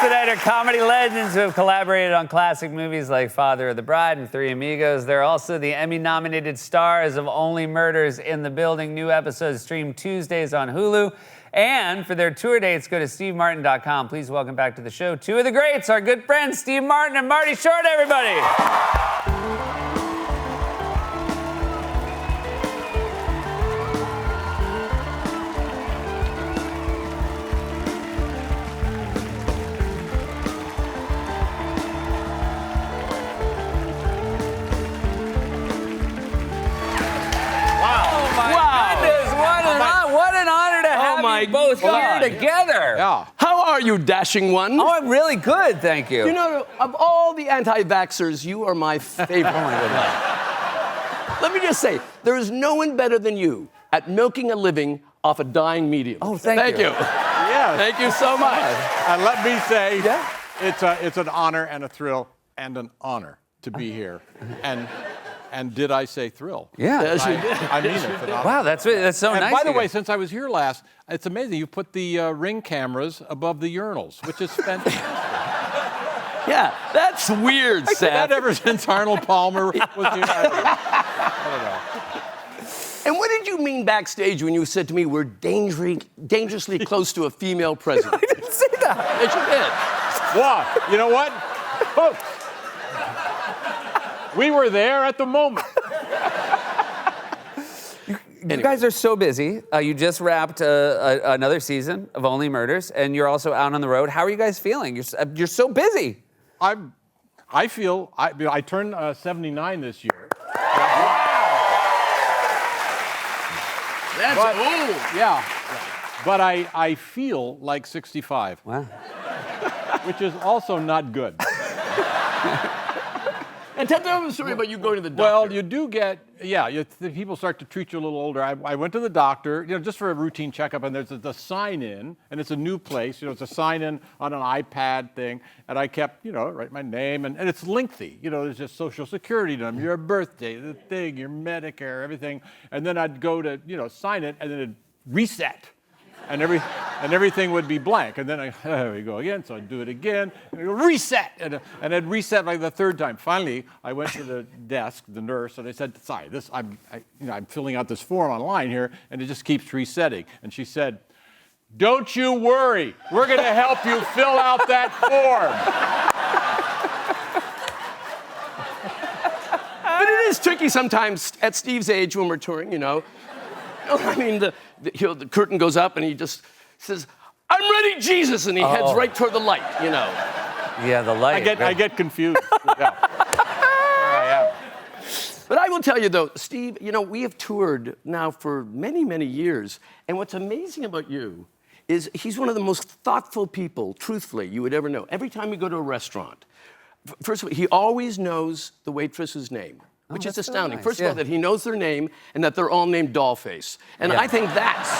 tonight are comedy legends who have collaborated on classic movies like Father of the Bride and Three Amigos. They're also the Emmy-nominated stars of Only Murders in the Building. New episodes stream Tuesdays on Hulu. And for their tour dates, go to stevemartin.com. Please welcome back to the show two of the greats, our good friends Steve Martin and Marty Short, everybody. Both here together. Yeah. How are you, dashing one? Oh, I'm really good, thank you. You know, of all the anti-vaxxers, you are my favorite. Oh, my goodness. Let me just say, there is no one better than you at milking a living off a dying medium. Oh, thank you. Yes. Thank you so much. And let me say, it's an honor and a thrill and an honor to be here. And did I say thrill? Yeah. Yes, you did. I mean it. Phenomenal. Wow, that's so And nice. by the of you. way, since I was here last, it's amazing. You put the Ring cameras above the urinals, which is fantastic. Yeah, that's weird, That Seth. ever since Arnold Palmer was here. I don't know. And what did you mean backstage when you said to me, we're dangerously close to a female president? I didn't say that. Yes, you did. What? You know what? Folks, we were there at the moment. You guys are so busy. You just wrapped another season of Only Murders, and you're also out on the road. How are you guys feeling? You're so busy. I turned 79 this year. That's old. Yeah. But I feel like 65. Wow. Which is also not good. And tell them a story about you going to the doctor. Well, you do get, the people start to treat you a little older. I went to the doctor, just for a routine checkup, and there's the sign-in, and it's a new place. It's a sign-in on an iPad thing, and I kept, write my name, and it's lengthy. There's just Social Security number, your birthday, the thing, your Medicare, everything, and then I'd go to, sign it, and then it'd reset. And everything would be blank. And then there we go again. So I'd do it again. And it would reset. And I'd reset like the third time. Finally, I went to the desk, the nurse, and I said, sorry, I'm filling out this form online here, and it just keeps resetting. And she said, don't you worry. We're going to help you fill out that form. But it is tricky sometimes at Steve's age when we're touring, I mean, the curtain goes up and he just says, I'm ready, Jesus, and he heads right toward the light, Yeah, the light. I get confused. Yeah. There I am. But I will tell you, though, Steve, we have toured now for many, many years, and what's amazing about you is he's one of the most thoughtful people, truthfully, you would ever know. Every time we go to a restaurant, first of all, he always knows the waitress's name. Which is astounding. nice. First of all, that he knows their name and that they're all named Dollface. And I think that's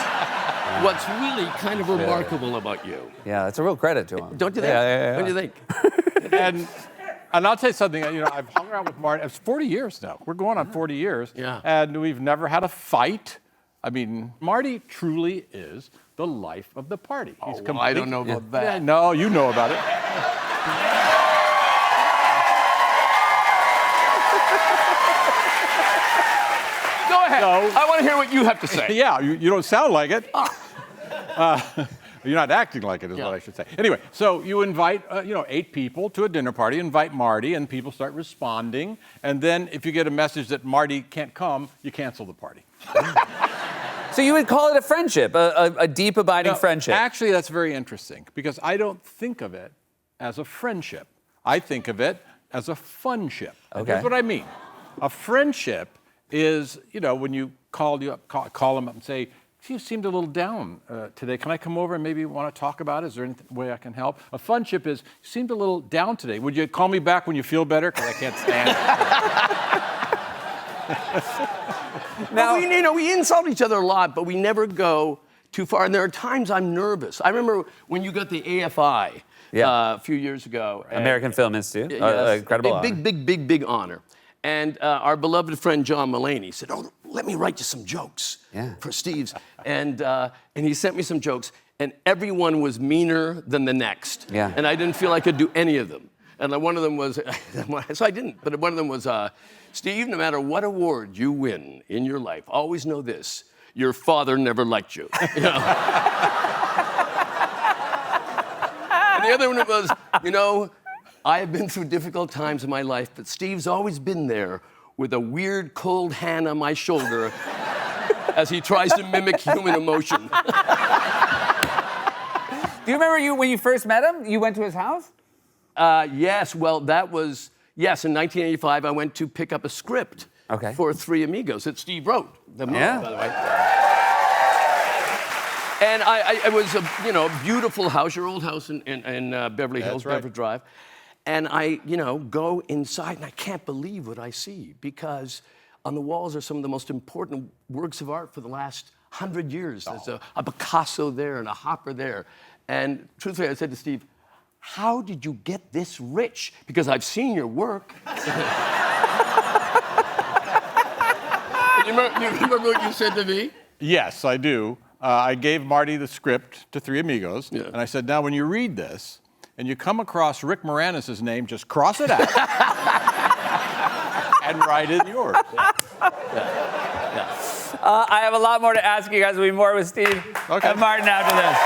what's really kind of remarkable about you. Yeah, it's a real credit to him. Don't you think? Yeah. Don't you think? And I'll tell you something, I've hung around with Marty. It's 40 years now. We're going on 40 years. Yeah. And we've never had a fight. I mean, Marty truly is the life of the party. He's I don't know about that. Yeah, no, you know about it. Go ahead. So- I want to hear what you have to say. Yeah, you don't sound like it. You're not acting like it is what I should say. Anyway, so you invite, 8 people to a dinner party, invite Marty, and people start responding. And then if you get a message that Marty can't come, you cancel the party. So you would call it a friendship, a deep, abiding friendship. Actually, that's very interesting because I don't think of it as a friendship. I think of it as a funship. And here's what I mean. A friendship is, when you call them up and say, you seemed a little down today. Can I come over and maybe want to talk about it? Is there any way I can help? A funship is, you seemed a little down today. Would you call me back when you feel better? Because I can't stand it. Now, we insult each other a lot, but we never go too far. And there are times I'm nervous. I remember when you got the AFI a few years ago. American Film Institute. Yes, Incredible honor. big honor. And our beloved friend John Mulaney said, let me write you some jokes for Steve's. And he sent me some jokes. and everyone was meaner than the next. Yeah. And I didn't feel I could do any of them. And one of them was, so I didn't, but one of them was, Steve, no matter what award you win in your life, always know this, your father never liked you. You know? And the other one was, you know, I have been through difficult times in my life, but Steve's always been there with a weird cold hand on my shoulder as he tries to mimic human emotion. Do you remember when you first met him? You went to his house? Yes, well, that was, yes, in 1985, I went to pick up a script for Three Amigos that Steve wrote, the movie, by the way. And it was a, you know, beautiful house, your old house in Beverly Hills, That's right. Bedford Drive. And I, you know, go inside, and I can't believe what I see, because on the walls are some of the most important works of art for the last 100 years. There's a Picasso there and a Hopper there. And truthfully, I said to Steve, how did you get this rich? Because I've seen your work. you remember what you said to me? Yes, I do. I gave Marty the script to Three Amigos, and I said, now when you read this and you come across Rick Moranis' name, just cross it out and write it yours. I have a lot more to ask you guys. We'll be more with Steve and Martin after this.